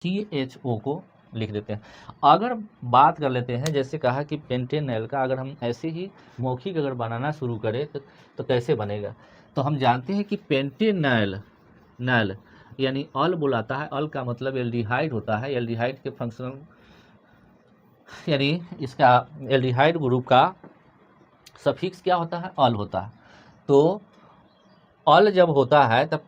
CHO को लिख देते हैं। अगर बात कर लेते हैं, जैसे कहा कि पेंटेनॉल का अगर हम ऐसे ही मौखिक अगर बनाना शुरू करें तो कैसे बनेगा, तो हम जानते हैं कि पेंटेनॉल नल यानी अल बुलाता है, अल का मतलब एल्डिहाइड होता है, एल्डिहाइड के फंक्शनल यानी इसका एल्डिहाइड ग्रुप का सफिक्स क्या होता है, अल होता है। तो अल जब होता है तब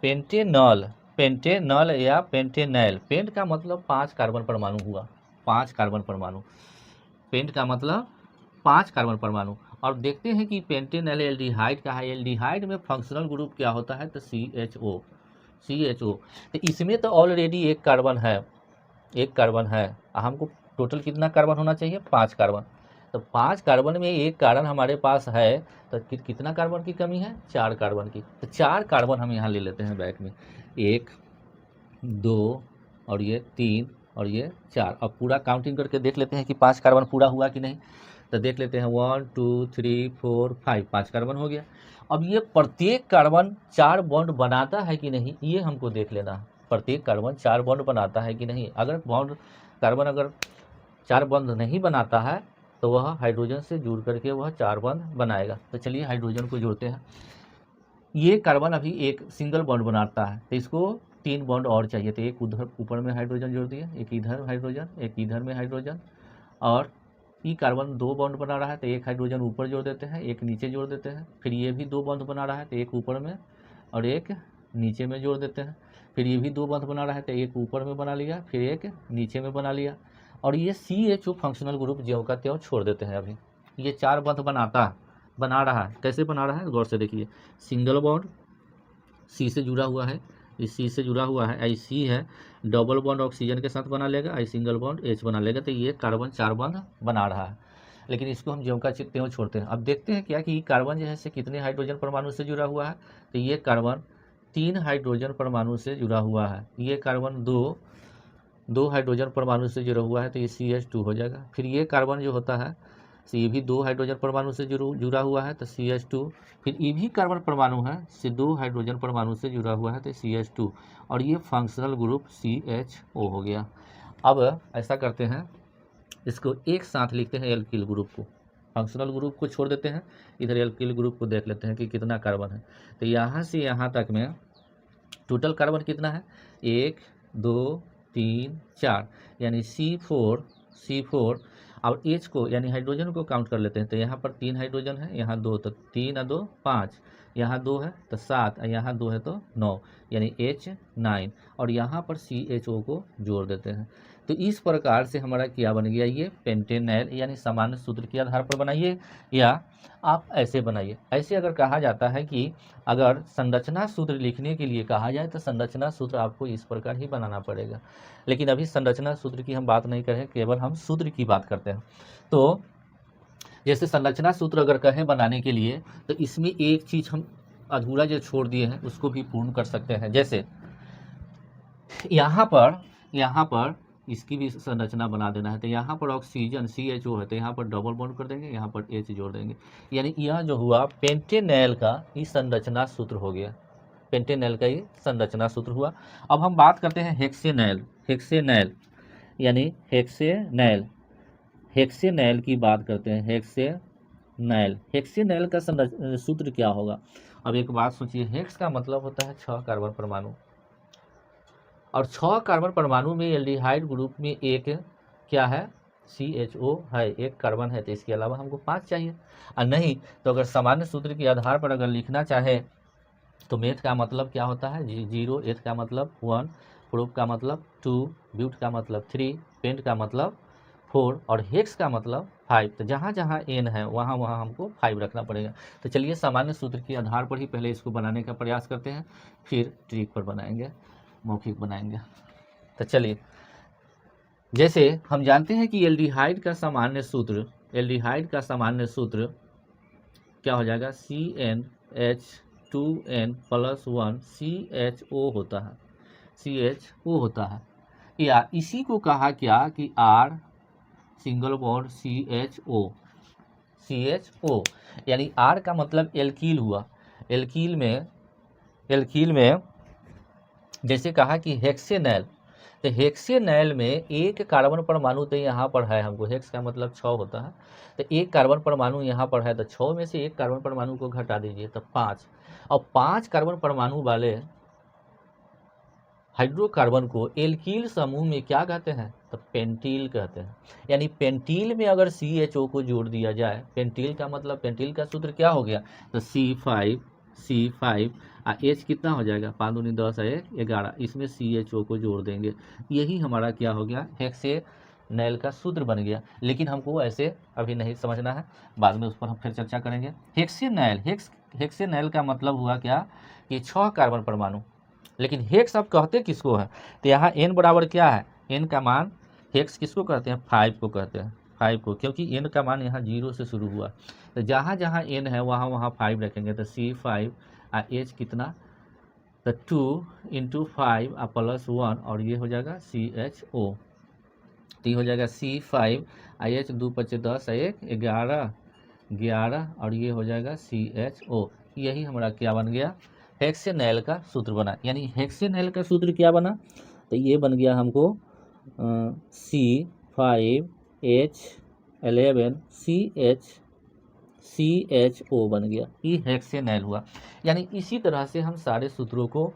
पेंटेनॉल या पेंटेनॉल, पेंट का मतलब 5 कार्बन परमाणु हुआ, 5 कार्बन परमाणु, पेंट का मतलब 5 कार्बन परमाणु। और देखते हैं कि पेंटेनॉल एल्डिहाइड का है, एल्डिहाइड में फंक्शनल ग्रुप क्या होता है, तो CHO। तो इसमें तो ऑलरेडी एक कार्बन है, हमको टोटल कितना कार्बन होना चाहिए, 5 कार्बन। तो 5 कार्बन में एक कार्बन हमारे पास है, तो कितना कार्बन की कमी है, 4 कार्बन की। तो 4 कार्बन हम यहाँ ले लेते हैं बैक में, 1 2 और ये 3 और ये 4। अब पूरा काउंटिंग करके देख लेते हैं कि 5 कार्बन पूरा हुआ कि नहीं। तो देख लेते हैं 1 2 3 4 5, 5 कार्बन हो गया। अब ये प्रत्येक कार्बन 4 बॉन्ड बनाता है कि नहीं, ये हमको देख लेना है। प्रत्येक कार्बन 4 बॉन्ड बनाता है कि नहीं। अगर कार्बन अगर 4 बॉन्ड नहीं बनाता है तो वह हाइड्रोजन से जुड़ करके वह 4 बॉन्ड बनाएगा। तो चलिए हाइड्रोजन को जोड़ते हैं। ये कार्बन अभी एक सिंगल बॉन्ड बनाता है, तो इसको 3 बॉन्ड और चाहिए। तो एक उधर ऊपर में हाइड्रोजन जोड़ दिए, एक इधर हाइड्रोजन, एक इधर में हाइड्रोजन। और ये कार्बन 2 बॉन्ड बना रहा है, तो एक हाइड्रोजन ऊपर जोड़ देते हैं, एक नीचे जोड़ देते हैं। फिर ये भी 2 बॉन्ड बना रहा है, तो एक ऊपर में और एक नीचे में जोड़ देते हैं। फिर ये भी 2 बॉन्ड बना रहा है, तो एक ऊपर में बना लिया, फिर एक नीचे में बना लिया। और ये CHO फंक्शनल ग्रुप ज्यों का त्यों छोड़ देते हैं। अभी ये 4 बॉन्ड बना रहा है। कैसे बना रहा है, गौर से देखिए। सिंगल बॉन्ड C से जुड़ा हुआ है, इस C से जुड़ा हुआ है, आई C है, डबल बॉन्ड ऑक्सीजन के साथ बना लेगा, आई सिंगल बॉन्ड H बना लेगा। तो ये कार्बन 4 बॉन्ड बना रहा है, लेकिन इसको हम ज्यों का त्यों छोड़ते हैं। अब देखते हैं क्या कि कार्बन जो है से कितने हाइड्रोजन परमाणु से जुड़ा हुआ है। तो ये कार्बन 3 हाइड्रोजन परमाणु से जुड़ा हुआ है, ये कार्बन 2 हाइड्रोजन परमाणु से जुड़ा हुआ है, तो ये CH2 हो जाएगा। फिर ये कार्बन जो होता है, तो ये भी 2 हाइड्रोजन परमाणु से जुड़ा हुआ है, तो CH2। फिर ये भी कार्बन परमाणु है, से 2 हाइड्रोजन परमाणु से जुड़ा हुआ है, तो CH2। और ये फंक्शनल ग्रुप CHO हो गया। अब ऐसा करते हैं, इसको एक साथ लिखते हैं एल्किल ग्रुप को, फंक्शनल ग्रुप को छोड़ देते हैं, इधर एल्किल ग्रुप को देख लेते हैं कि कितना कार्बन है। तो यहाँ से यहाँ तक में टोटल कार्बन कितना है, 1 2 3 4, यानी C4। और H को यानी हाइड्रोजन को काउंट कर लेते हैं। तो यहाँ पर 3 हाइड्रोजन है, यहाँ 2, तो 3 और 2 5, यहाँ 2 है तो 7, यहाँ 2 है तो 9, यानी H9। और यहाँ पर CHO को जोड़ देते हैं। तो इस प्रकार से हमारा क्या बन गया, ये पेंटेनॉल यानी सामान्य सूत्र के आधार पर बनाइए, या आप ऐसे बनाइए। ऐसे अगर कहा जाता है कि अगर संरचना सूत्र लिखने के लिए कहा जाए तो संरचना सूत्र आपको इस प्रकार ही बनाना पड़ेगा। लेकिन अभी संरचना सूत्र की हम बात नहीं करें, केवल हम सूत्र की बात करते हैं। तो जैसे संरचना सूत्र अगर कहें बनाने के लिए, तो इसमें एक चीज़ हम अधूरा जो छोड़ दिए हैं उसको भी पूर्ण कर सकते हैं। जैसे यहाँ पर इसकी भी संरचना बना देना है। तो यहाँ पर ऑक्सीजन CHO है, तो यहाँ पर डबल बॉन्ड कर देंगे, यहाँ पर H जोड़ देंगे। यानी यह जो हुआ पेंटेनॉल का ये संरचना सूत्र हो गया, पेंटेनॉल का ये संरचना सूत्र हुआ। अब हम बात करते हैं हेक्सेनॉल यानी हेक्सेनॉल की बात करते हैं। हेक्सेनॉल का सूत्र क्या होगा। अब एक बात सोचिए, हेक्स का मतलब होता है 6 कार्बन परमाणु, और 6 कार्बन परमाणु में एल्डिहाइड ग्रुप में एक क्या है, CHO है, एक कार्बन है। तो इसके अलावा हमको 5 चाहिए। और नहीं तो अगर सामान्य सूत्र के आधार पर अगर लिखना चाहे तो मेथ का मतलब क्या होता है, 0, एथ का मतलब 1, प्रूफ का मतलब 2, ब्यूट का मतलब 3, पेंट का मतलब 4 और हेक्स का मतलब 5। तो जहाँ जहाँ n है वहाँ वहाँ हमको 5 रखना पड़ेगा। तो चलिए सामान्य सूत्र के आधार पर ही पहले इसको बनाने का प्रयास करते हैं, फिर ट्रिक पर बनाएंगे, मौखिक बनाएंगे। तो चलिए, जैसे हम जानते हैं कि एल्डिहाइड का सामान्य सूत्र क्या हो जाएगा, CnH2n+1 CHO होता है। या इसी को कहा क्या कि R सिंगल बॉन्ड CHO, यानी R का मतलब एल्कील हुआ। एल्कील में जैसे कहा कि हेक्सेनॉल, तो हेक्सेनैल में एक कार्बन परमाणु तो यहाँ पर है, हमको हेक्स का मतलब 6 होता है, तो एक कार्बन परमाणु यहाँ पर है, तो 6 में से एक कार्बन परमाणु को घटा दीजिए तो 5, और 5 कार्बन परमाणु वाले हाइड्रोकार्बन को एल्कील समूह में क्या कहते हैं, तो पेंटील कहते हैं। यानी पेंटील में अगर CHO को जोड़ दिया जाए, पेंटील का मतलब, पेंटील का सूत्र क्या हो गया, तो C5 H कितना हो जाएगा, 5 दूनी 10 1 11, इसमें CHO को जोड़ देंगे, यही हमारा क्या हो गया, हेक्सेनैल का सूत्र बन गया। लेकिन हमको ऐसे अभी नहीं समझना है, बाद में उस पर हम फिर चर्चा करेंगे। हेक्सेनैल का मतलब हुआ क्या कि 6 कार्बन परमाणु, लेकिन हेक्स आप कहते किसको है, तो यहाँ n बराबर क्या है, n का मान, हेक्स किसको कहते हैं, 5 को कहते हैं, 5 को, क्योंकि n का मान यहाँ 0 से शुरू हुआ, तो जहाँ जहाँ n है वहाँ वहाँ 5 रखेंगे, तो C5 H कितना, तो 2 × 5 + 1, और ये हो जाएगा CHO, तो ये हो जाएगा C5 H 2 × 5 = 10 1 11, और ये हो जाएगा CHO। यही हमारा क्या बन गया, हेक्सेनैल का सूत्र बना। यानी हेक्सेनैल का सूत्र क्या बना, तो ये बन गया हमको C5H11 CHO बन गया, ये हेक्सेनैल हुआ। यानी इसी तरह से हम सारे सूत्रों को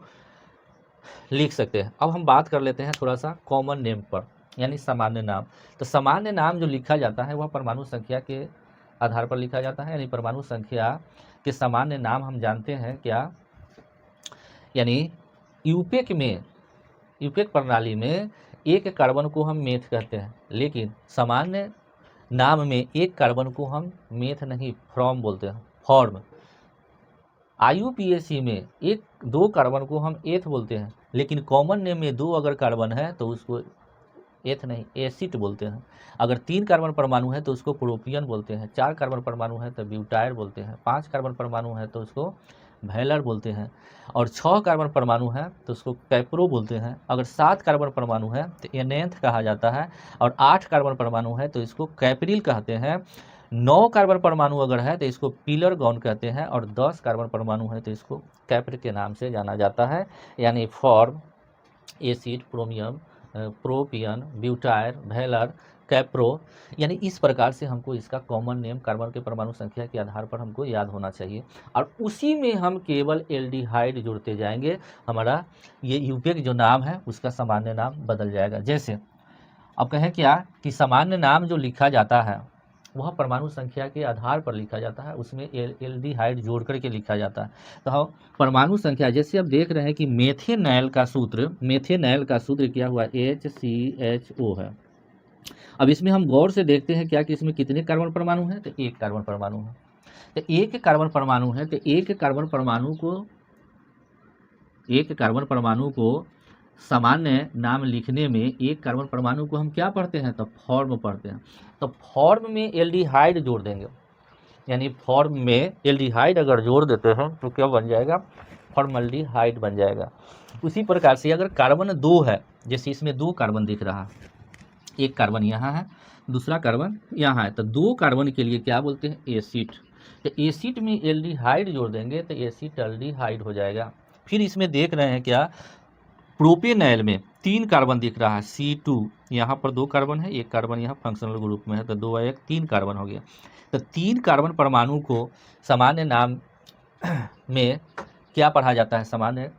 लिख सकते हैं। अब हम बात कर लेते हैं थोड़ा सा कॉमन नेम पर, यानी सामान्य नाम। तो सामान्य नाम जो लिखा जाता है वह परमाणु संख्या के आधार पर लिखा जाता है, यानी परमाणु संख्या के सामान्य नाम हम जानते हैं क्या, यानी यूपेक प्रणाली में एक कार्बन को हम मेथ कहते हैं, लेकिन सामान्य नाम में एक कार्बन को हम मेथ नहीं फ्रॉम बोलते हैं, फॉर्म। IUPAC में एक 2 कार्बन को हम एथ बोलते हैं, लेकिन कॉमन नेम में 2 अगर कार्बन है तो उसको एथ नहीं एसिड बोलते हैं। अगर 3 कार्बन परमाणु है तो उसको प्रोपियन बोलते हैं, 4 कार्बन परमाणु है तो ब्यूटाइल बोलते हैं, 5 कार्बन परमाणु है तो उसको वैलर बोलते हैं, और 6 कार्बन परमाणु है तो उसको कैप्रो बोलते हैं। अगर 7 कार्बन परमाणु है तो एनेंथ कहा जाता है, और 8 कार्बन परमाणु है तो इसको कैप्रिल कहते हैं। 9 कार्बन परमाणु अगर है तो इसको पिलर गॉन कहते हैं, और 10 कार्बन परमाणु है तो इसको कैप्र के नाम से जाना जाता है। यानी फॉर्म, एसिड, प्रोमियम, प्रोपियन, ब्यूटायर, वैलर, कैप्रो, यानी इस प्रकार से हमको इसका कॉमन नेम कार्बन के परमाणु संख्या के आधार पर हमको याद होना चाहिए, और उसी में हम केवल एल्डिहाइड जुड़ते जाएंगे, हमारा ये यूपेक जो नाम है उसका सामान्य नाम बदल जाएगा। जैसे अब कहें क्या कि सामान्य नाम जो लिखा जाता है वह परमाणु संख्या के आधार पर लिखा जाता है, उसमें एल्डिहाइड जोड़ करके लिखा जाता है। तो हम परमाणु संख्या, जैसे अब देख रहे हैं कि मेथेनैल का सूत्र क्या हुआ, HCHO है। अब इसमें हम गौर से देखते हैं क्या कि इसमें कितने कार्बन परमाणु हैं, तो एक कार्बन परमाणु है। तो एक कार्बन परमाणु है, तो एक कार्बन परमाणु को सामान्य नाम लिखने में एक कार्बन परमाणु को हम क्या पढ़ते हैं, तो फॉर्म पढ़ते हैं। तो फॉर्म में एल्डिहाइड जोड़ देंगे, यानी फॉर्म में एल्डिहाइड अगर जोड़ देते हैं तो क्या बन जाएगा, फॉर्मल्डिहाइड बन जाएगा। उसी प्रकार से अगर कार्बन 2 है, जैसे इसमें 2 कार्बन दिख रहा है, एक कार्बन यहाँ है, दूसरा कार्बन यहाँ है, तो 2 कार्बन के लिए क्या बोलते हैं, एसिड। तो एसिड में एल्डिहाइड जोड़ देंगे तो एसिटाल्डिहाइड हो जाएगा। फिर इसमें देख रहे हैं क्या, प्रोपेनैल में 3 कार्बन दिख रहा है, C2, यहाँ पर 2 कार्बन है, एक कार्बन यहाँ फंक्शनल ग्रुप में है, तो 2 1 3 कार्बन हो गया। तो 3 कार्बन परमाणु को सामान्य नाम में क्या पढ़ा जाता है, सामान्य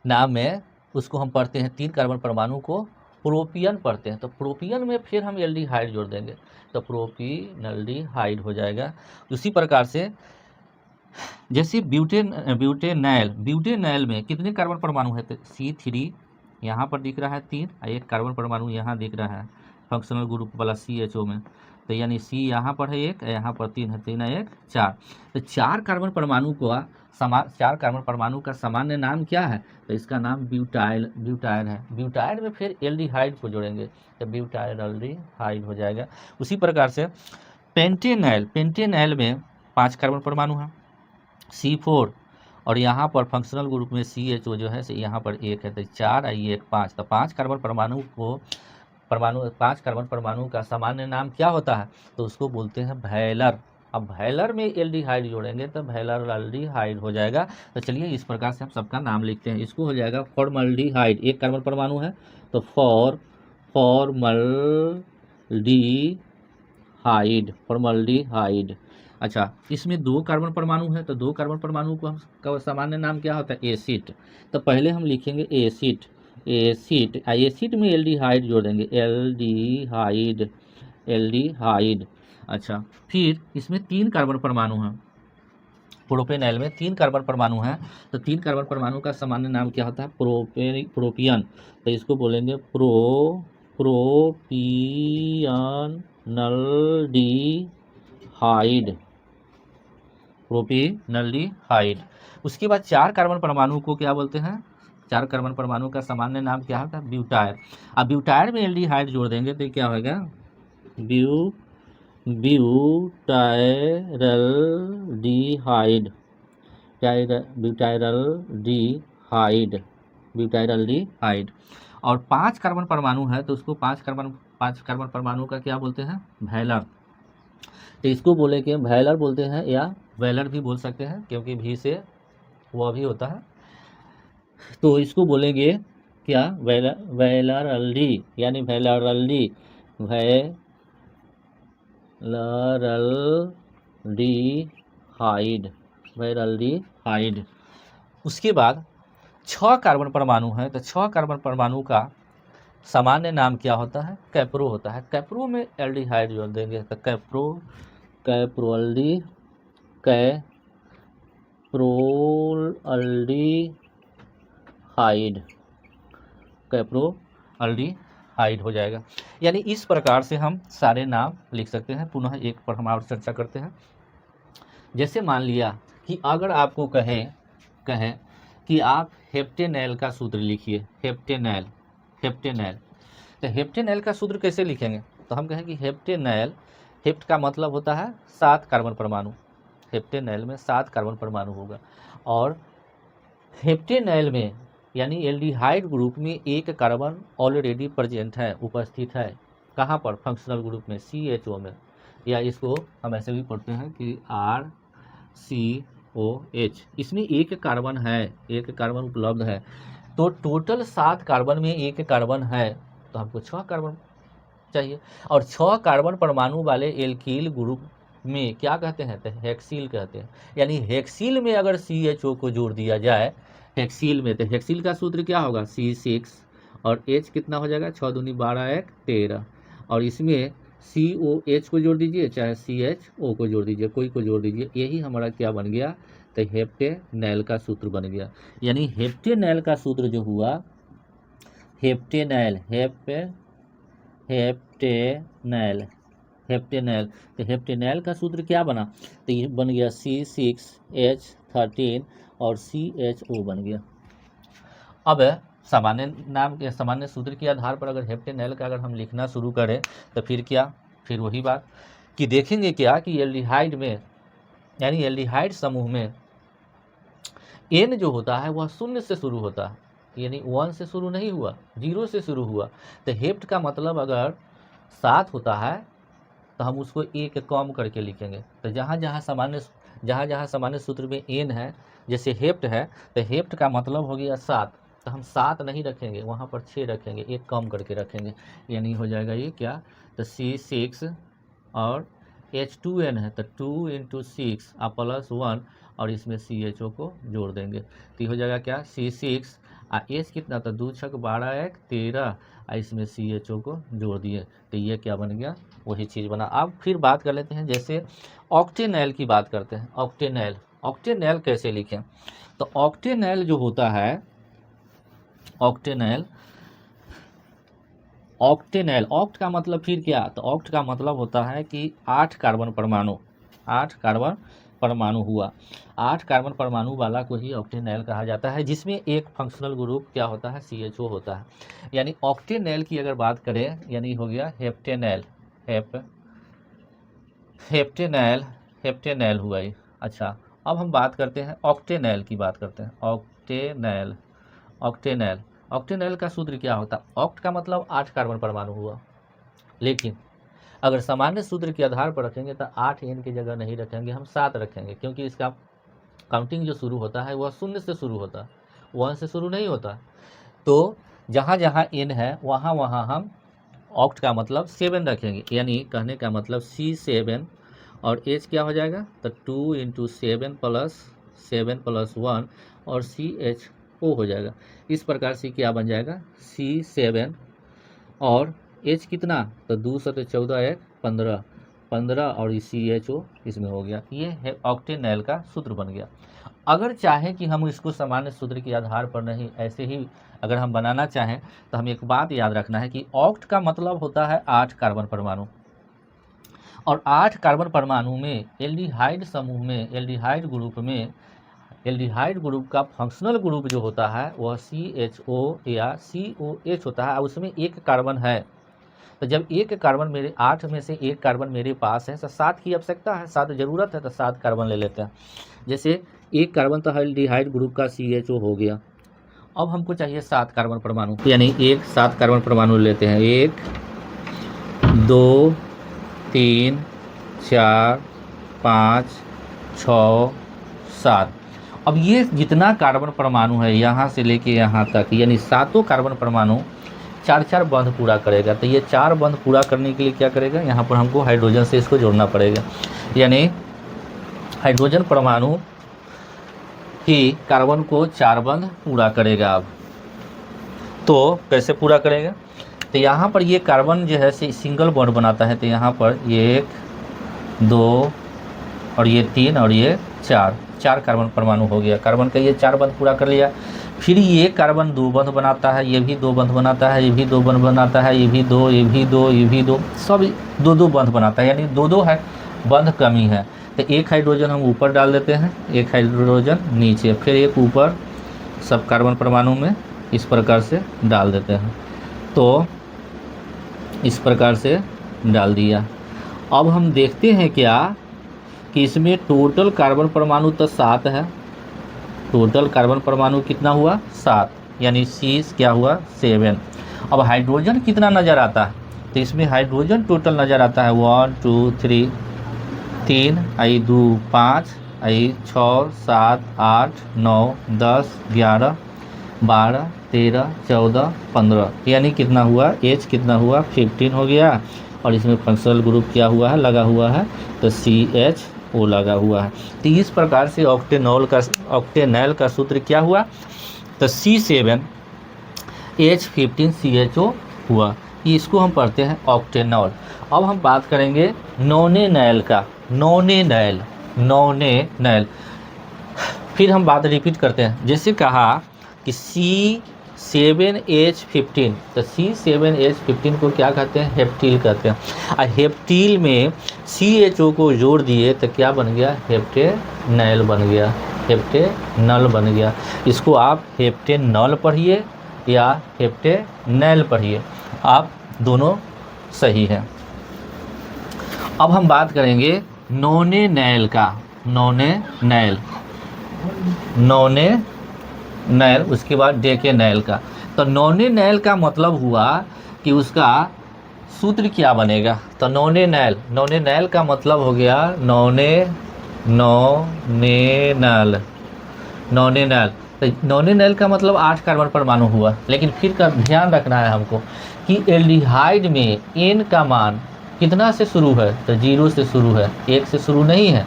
नाम में उसको हम पढ़ते हैं, 3 कार्बन परमाणु को प्रोपियन पढ़ते हैं। तो प्रोपियन में फिर हम एल्डिहाइड जोड़ देंगे तो प्रोपिनल्डिहाइड हो जाएगा। उसी प्रकार से जैसे ब्यूटेनैल में कितने कार्बन परमाणु है, तो C3 यहाँ पर दिख रहा है 3, एक कार्बन परमाणु यहाँ दिख रहा है फंक्शनल ग्रुप वाला CHO में, तो यानी C यहाँ पर है 1, यहाँ पर 3 है, 3 1 4। तो 4 कार्बन परमाणु का सामान्य नाम क्या है, तो इसका नाम ब्यूटाइल है। ब्यूटाइल में फिर एल्डिहाइड को जोड़ेंगे तो ब्यूटाइलल्डिहाइड हो जाएगा। उसी प्रकार से पेंटेनैल में 5 कार्बन परमाणु है, C4, और यहाँ पर फंक्शनल ग्रुप में CHO जो है यहाँ पर 1 है, तो 4 1 5। तो 5 कार्बन परमाणु का सामान्य नाम क्या होता है, तो उसको बोलते हैं वैलर। अब वैलर में एल्डिहाइड जोड़ेंगे तो वैलरल्डिहाइड हो जाएगा। तो चलिए इस प्रकार से हम सबका नाम लिखते हैं। इसको हो जाएगा फॉर्मल्डिहाइड, एक कार्बन परमाणु है तो फॉर्मल्डिहाइड। अच्छा, इसमें 2 कार्बन परमाणु है तो 2 कार्बन परमाणु को हम का सामान्य नाम क्या होता है? एसिड। तो पहले हम लिखेंगे एसिड, एसिड में एल्डिहाइड जोड़ देंगे, एल्डिहाइड। अच्छा, फिर इसमें 3 कार्बन परमाणु हैं, प्रोपेनॉल में 3 कार्बन परमाणु हैं तो 3 कार्बन परमाणु का सामान्य नाम क्या होता है? प्रोपियन। तो इसको बोलेंगे प्रोपियनल्डिहाइड, प्रोपियनल्डिहाइड। उसके बाद 4 कार्बन परमाणु को क्या बोलते हैं? 4 कार्बन परमाणु का सामान्य नाम क्या होता है? ब्यूटायर। अब ब्यूटायर में एल्डिहाइड जोड़ देंगे तो क्या होगा? ब्यूटायरल्डिहाइड, ब्यूटायरल्डिहाइड। और 5 कार्बन परमाणु है तो उसको 5 कार्बन परमाणु का क्या बोलते हैं? वैलर। तो इसको बोलेंगे वैलर बोलते हैं या वैलर भी बोल सकते हैं क्योंकि भी से वह भी होता है। तो इसको बोलेंगे क्या? वैलरल्डी, यानी वैलरल्डिहाइड। उसके बाद 6 कार्बन परमाणु है तो 6 कार्बन परमाणु का सामान्य नाम क्या होता है? कैप्रो होता है। कैप्रो में एल्डिहाइड जोड़ देंगे तो कैप्रोअल्डिहाइड हो जाएगा। यानी इस प्रकार से हम सारे नाम लिख सकते हैं। पुनः एक पर हम और चर्चा करते हैं। जैसे मान लिया कि अगर आपको कहें कि आप हेप्टेनॉल का सूत्र लिखिए, हेप्टेनॉल। तो हेप्टेनॉल का सूत्र कैसे लिखेंगे? तो हम कहें कि हेप्टेनॉल, हेप्ट का मतलब होता है 7 कार्बन परमाणु, हेप्टेनॉल में 7 कार्बन परमाणु होगा। और हेप्टेनॉल में यानी एल्डिहाइड ग्रुप में एक कार्बन ऑलरेडी प्रेजेंट है, उपस्थित है। कहाँ पर? फंक्शनल ग्रुप में, CHO में, या इसको हम ऐसे भी पढ़ते हैं कि RCOH। इसमें एक कार्बन है, एक कार्बन उपलब्ध है। तो टोटल 7 कार्बन में एक कार्बन है तो हमको 6 कार्बन चाहिए। और 6 कार्बन परमाणु वाले एल्कील ग्रुप में क्या कहते हैं? तो हेक्सिल कहते हैं। यानी हेक्सिल में अगर CHO को जोड़ दिया जाए हेक्सिल में, तो हेक्सिल का सूत्र क्या होगा? C6 और H कितना हो जाएगा? 6 दूनी 12 1 13। और इसमें COH को जोड़ दीजिए चाहे CHO को जोड़ दीजिए, कोई को जोड़ दीजिए, यही हमारा क्या बन गया? तो हेप्टेनॉल का सूत्र बन गया। यानी हेप्टेनॉल का सूत्र जो हुआ, हेप्टेनॉल, तो हेप्टेनॉल का सूत्र क्या बना? तो ये बन गया C6H13 और CHO बन गया। अब सामान्य नाम के सामान्य सूत्र के आधार पर अगर हेप्टेनॉल का अगर हम लिखना शुरू करें तो फिर क्या? फिर वही बात कि देखेंगे क्या कि एल्डिहाइड में यानी एल्डिहाइड समूह में N जो होता है वह 0 से शुरू होता है, यानी 1 से शुरू नहीं हुआ, 0 से शुरू हुआ। तो हेप्ट का मतलब अगर 7 होता है तो हम उसको एक कम करके लिखेंगे। तो जहाँ जहाँ सामान्य सूत्र में N है, जैसे हेप्ट है, तो हेप्ट का मतलब हो गया 7, तो हम 7 नहीं रखेंगे, वहाँ पर 6 रखेंगे, एक कम करके रखेंगे। यानी हो जाएगा ये क्या? तो C6 और H2N है तो 2 × 6 प्लस 1 और इसमें CHO को जोड़ देंगे तो हो जाएगा क्या? C6 H कितना था? 2 6 12 1 13 इसमें CHO को जोड़ दिए तो ये क्या बन गया? वही चीज़ बना। अब फिर बात कर लेते हैं, जैसे ऑक्टेनॉल की बात करते हैं। ऑक्टेनॉल कैसे लिखें? तो ऑक्टेनॉल जो होता है, ऑक्टेनॉल, ऑक्ट का मतलब फिर क्या? तो ऑक्ट का मतलब होता है कि 8 कार्बन परमाणु हुआ। 8 कार्बन परमाणु वाला को ही ऑक्टेनॉल कहा जाता है, जिसमें एक फंक्शनल ग्रुप क्या होता है? CHO होता है। यानी ऑक्टेनॉल की अगर बात करें, यानी हो गया हेप्टेनॉल हुआ ये। अच्छा, अब हम बात करते हैं ऑक्टेनॉल की बात करते हैं। ऑक्टेनॉल का सूत्र क्या होता है? ऑक्ट का मतलब 8 कार्बन परमाणु हुआ, लेकिन अगर सामान्य सूत्र के आधार पर रखेंगे तो 8n की जगह नहीं रखेंगे, हम 7 रखेंगे, क्योंकि इसका काउंटिंग जो शुरू होता है वह 0 से शुरू होता है, 1 से शुरू नहीं होता। तो जहाँ जहाँ n है वहाँ वहाँ हम ऑक्ट का मतलब 7 रखेंगे, यानी कहने का मतलब C7 और H क्या हो जाएगा, तो 2 × 7 + 7 + 1 और CHO हो जाएगा। इस प्रकार से क्या बन जाएगा, C7 और H कितना, तो 2 × 7 = 14, 1 15 और CHO इसमें हो गया। ये है ऑक्टेनॉल का सूत्र बन गया। अगर चाहें कि हम इसको सामान्य सूत्र के आधार पर नहीं, ऐसे ही अगर हम बनाना चाहें तो हम एक बात याद रखना है कि ऑक्ट का मतलब होता है 8 कार्बन परमाणु, और 8 कार्बन परमाणु में एल्डिहाइड समूह में, एल्डिहाइड ग्रुप का फंक्शनल ग्रुप जो होता है वह CHO या COH होता है, और उसमें एक कार्बन है। तो जब एक कार्बन मेरे 8 में से एक कार्बन मेरे पास है तो 7 की आवश्यकता है, 7 ज़रूरत है, तो 7 कार्बन ले लेते हैं। जैसे एक कार्बन तो एल्डिहाइड ग्रुप का CHO हो गया, अब हमको चाहिए 7 कार्बन परमाणु, यानी 7 कार्बन परमाणु लेते हैं, 1 2 3 4 5 6 7। अब ये जितना कार्बन परमाणु है यहाँ से लेके यहाँ तक, यानी 7 कार्बन परमाणु 4 बंध पूरा करेगा। तो ये 4 बंध पूरा करने के लिए क्या करेगा, यहाँ पर हमको हाइड्रोजन से इसको जोड़ना पड़ेगा, यानी हाइड्रोजन परमाणु ही कार्बन को 4 बंध पूरा करेगा। अब तो कैसे पूरा करेगा, तो यहाँ पर ये कार्बन जो है सिंगल बॉन्ड बनाता है, तो यहाँ पर 1 2 और ये 3 और ये 4 कार्बन परमाणु हो गया। कार्बन का ये 4 बंध पूरा कर लिया। फिर ये कार्बन 2 बंध बनाता है, ये भी 2 बंध बनाता है, ये भी 2 बंध बनाता है, ये भी 2, ये भी 2, ये भी 2, सब 2 बंध बनाता है, यानी 2 है, बंध कमी है। तो एक हाइड्रोजन हम ऊपर डाल देते हैं, एक हाइड्रोजन नीचे, फिर एक ऊपर, सब कार्बन परमाणु में इस प्रकार से डाल देते हैं। तो इस प्रकार से डाल दिया। अब हम देखते हैं क्या कि इसमें टोटल कार्बन परमाणु तो 7 है, टोटल कार्बन परमाणु कितना हुआ, 7, यानी C क्या हुआ, 7। अब हाइड्रोजन कितना नज़र आता है, तो इसमें हाइड्रोजन टोटल नज़र आता है 1 2 3 3 आई 2 5 आई 6 7 8 9 10 11 12 13 14 15, यानी कितना हुआ, H कितना हुआ, 15 हो गया। और इसमें फंक्शनल ग्रुप क्या हुआ है, लगा हुआ है, तो CHO लगा हुआ है। तो इस प्रकार से ऑक्टेनॉल का सूत्र क्या हुआ, तो C7 H15 CHO हुआ। इसको हम पढ़ते हैं ऑक्टेनॉल। अब हम बात करेंगे नॉनेनॉल का, नॉनेनॉल। फिर हम बात रिपीट करते हैं, जैसे कहा कि C7H15, तो C7H15 को क्या कहते हैं, हेप्टिल कहते हैं। और हेप्टिल में CHO को जोड़ दिए तो क्या बन गया, हेप्टेनॉल बन गया, हेप्टेनॉल बन गया। इसको आप हेप्टेनॉल पढ़िए या हेप्टेनॉल पढ़िए, आप दोनों सही हैं। अब हम बात करेंगे नॉनेनॉल का, नॉनेनॉल, उसके बाद डेकेनॉल का। तो नॉनेनॉल का मतलब हुआ कि उसका सूत्र क्या बनेगा, तो नॉनेनॉल का मतलब हो गया नॉनेनॉल। तो नॉनेनॉल का मतलब 8 कार्बन परमाणु हुआ, लेकिन फिर का ध्यान रखना है हमको कि एल्डिहाइड में N का मान कितना से शुरू है, तो 0 से शुरू है, 1 से शुरू नहीं है।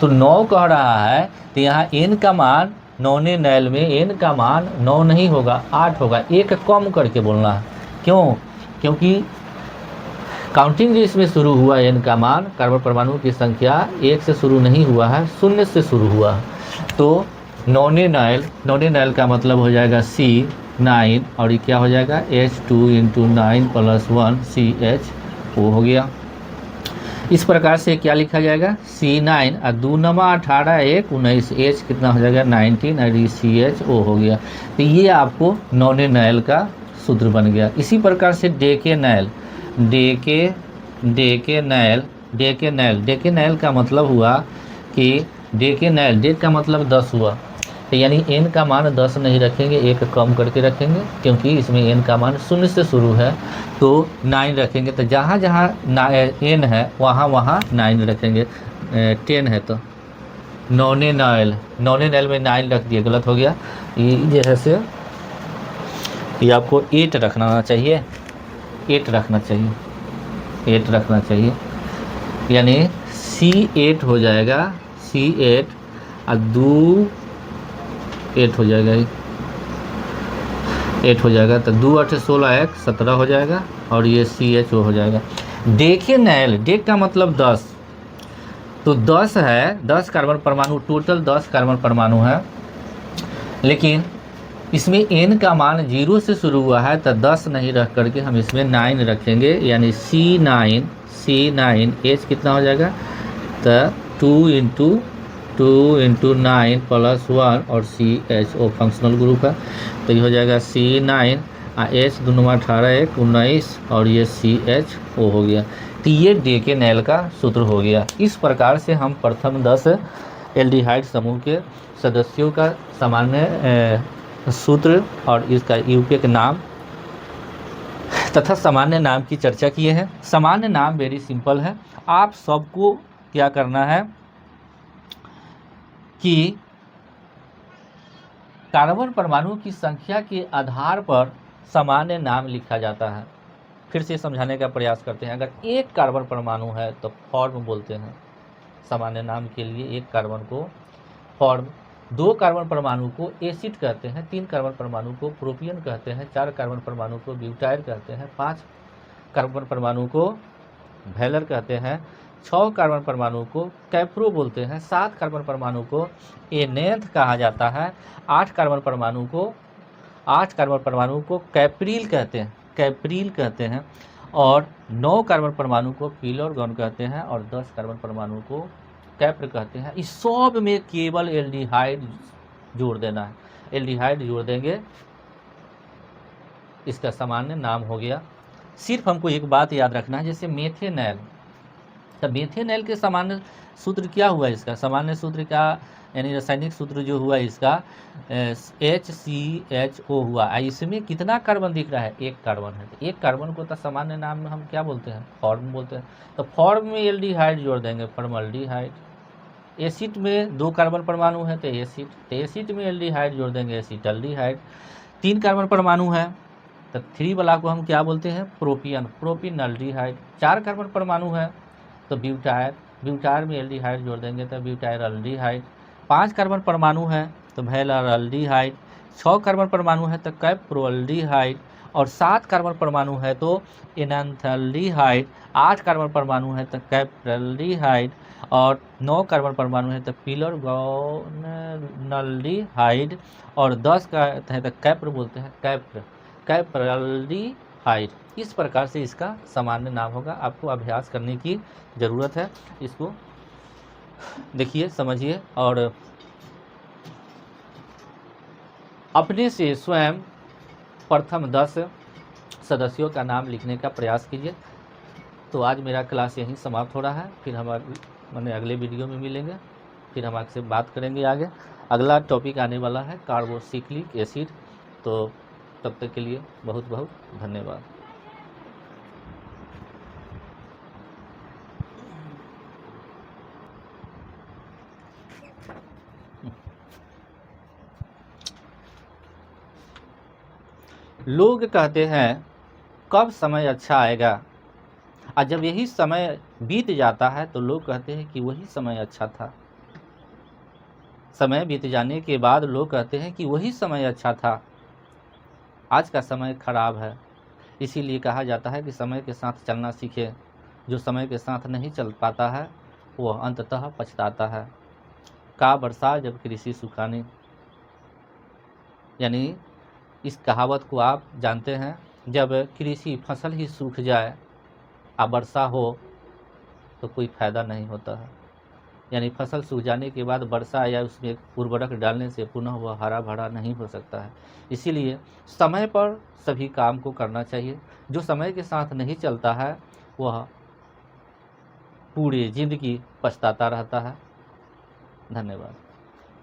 तो 9 कह रहा है, तो यहाँ N का मान, नॉनेनॉल में N का मान 9 नहीं होगा, 8 होगा, 1 कम करके बोलना है। क्यों, क्योंकि काउंटिंग जो इसमें शुरू हुआ है, N का मान, कार्बन परमाणु की संख्या 1 से शुरू नहीं हुआ है, 0 से शुरू हुआ है। तो नॉनेनॉल का मतलब हो जाएगा C9, और ये क्या हो जाएगा, H2 × 9 + 1 CHO हो गया। इस प्रकार से क्या लिखा जाएगा, C9 और 2 × 9 18 1 19, H कितना हो जाएगा, 19, और CHO हो गया। तो ये आपको नॉनेनॉल का सूत्र बन गया। इसी प्रकार से डेकेनॉल का मतलब हुआ कि डेकेनॉल, डेक का मतलब 10 हुआ, तो यानी N का मान 10 नहीं रखेंगे, 1 कम करके रखेंगे, क्योंकि इसमें N का मान 0 से शुरू है। तो 9 रखेंगे, तो जहाँ जहाँ n है वहाँ वहाँ 9 रखेंगे। 10 है तो नॉन एल में 9 रख दिए, गलत हो गया। ये जैसे ये आपको 8 रखना चाहिए, 8 रखना चाहिए, 8 रखना चाहिए, यानी C8 हो जाएगा, C8 और 2 8 हो जाएगा, 8 हो जाएगा, तो 2 8 16 1 17 हो जाएगा, और ये CH हो जाएगा। देखिए नैल, डेक का मतलब 10, तो 10 है, 10 कार्बन परमाणु, टोटल 10 कार्बन परमाणु है, लेकिन इसमें n का मान 0 से शुरू हुआ है, तो 10 नहीं रख करके हम इसमें 9 रखेंगे, यानी C9 H कितना हो जाएगा, तो 2 इंटू 9 प्लस 1 और CHO फंक्शनल ग्रुप है, तो ये हो जाएगा C9 H 2 9 18 1 19 और ये CHO हो गया। तो ये डेकेनेल का सूत्र हो गया। इस प्रकार से हम प्रथम 10 एल्डिहाइड समूह के सदस्यों का सामान्य सूत्र और इसका यूपीए नाम तथा सामान्य नाम की चर्चा किए हैं। सामान्य नाम वेरी सिंपल है, आप सबको क्या करना है कि कार्बन परमाणु की संख्या के आधार पर सामान्य नाम लिखा जाता है। फिर से समझाने का प्रयास करते हैं। अगर एक कार्बन परमाणु है तो फॉर्म बोलते हैं, सामान्य नाम के लिए एक कार्बन को फॉर्म, 2 कार्बन परमाणु को एसिड कहते हैं, 3 कार्बन परमाणु को प्रोपियन कहते हैं, 4 कार्बन परमाणु को ब्यूटाइल कहते हैं, 5 कार्बन परमाणु को वैलर कहते हैं, 6 कार्बन परमाणु को कैप्रो बोलते हैं, 7 कार्बन परमाणु को एनेंथ कहा जाता है, 8 कार्बन परमाणु को कैप्रील कहते हैं, और 9 कार्बन परमाणु को पिलॉर्गन कहते हैं, और 10 कार्बन परमाणु को कैप्र कहते हैं। इस सब में केवल एल्डिहाइड जोड़ देना है, एल्डिहाइड जोड़ देंगे, इसका सामान्य नाम हो गया। सिर्फ हमको एक बात याद रखना है, जैसे मेथेनॉल, तो मेथेनॉल के सामान्य सूत्र क्या हुआ, इसका सामान्य सूत्र क्या, यानी रासायनिक सूत्र जो हुआ इसका HCHO हुआ। इसमें कितना कार्बन दिख रहा है, एक कार्बन है, तो एक कार्बन को तो सामान्य नाम में हम क्या बोलते हैं, फॉर्म बोलते हैं। तो फॉर्म में एल्डिहाइड जोड़ देंगे, फॉर्मल्डिहाइड। एसिड में 2 कार्बन परमाणु है तो एसिड, तो एसिड में एल्डिहाइड जोड़ देंगे, एसिटल्डिहाइड। 3 कार्बन परमाणु है तो 3 वाला को हम क्या बोलते हैं, प्रोपिनल्डिहाइड। 4 कार्बन परमाणु है तो ब्यूटायर में एल्डिहाइड जोड़ देंगे तो ब्यूटायरल्डिहाइड। 5 कार्बन परमाणु है तो वैलरल्डिहाइड। 6 कार्बन परमाणु है तो कैप्रोल्डिहाइड, और 7 कार्बन परमाणु है तो एनान्थल्डिहाइड। 8 कार्बन परमाणु है तो कैप्रल्डिहाइड, और 9 कार्बन परमाणु है तो पिलरगोनल्डिहाइड, और 10 का है तो कैप्र बोलते हैं, कैप्रल्डिहाइड। इस प्रकार से इसका सामान्य नाम होगा। आपको अभ्यास करने की ज़रूरत है, इसको देखिए, समझिए, और अपने से स्वयं प्रथम 10 सदस्यों का नाम लिखने का प्रयास कीजिए। तो आज मेरा क्लास यहीं समाप्त हो रहा है, फिर हम अगले वीडियो में मिलेंगे, फिर हम आपसे बात करेंगे आगे। अगला टॉपिक आने वाला है कार्बोक्सिलिक एसिड। तो तब तक के लिए बहुत बहुत धन्यवाद। लोग कहते हैं कब समय अच्छा आएगा, और जब यही समय बीत जाता है तो लोग कहते हैं कि वही समय अच्छा था। समय बीत जाने के बाद लोग कहते हैं कि वही समय अच्छा था। आज का समय खराब है, इसीलिए कहा जाता है कि समय के साथ चलना सीखे। जो समय के साथ नहीं चल पाता है वह अंततः पछताता है। का बरसा जब कृषि सुखाने, यानी इस कहावत को आप जानते हैं, जब कृषि फसल ही सूख जाए और वर्षा हो तो कोई फ़ायदा नहीं होता है। यानी फसल सूख जाने के बाद वर्षा या उसमें उर्वरक डालने से पुनः वह हरा भरा नहीं हो सकता है। इसीलिए समय पर सभी काम को करना चाहिए। जो समय के साथ नहीं चलता है वह पूरी ज़िंदगी पछताता रहता है। धन्यवाद।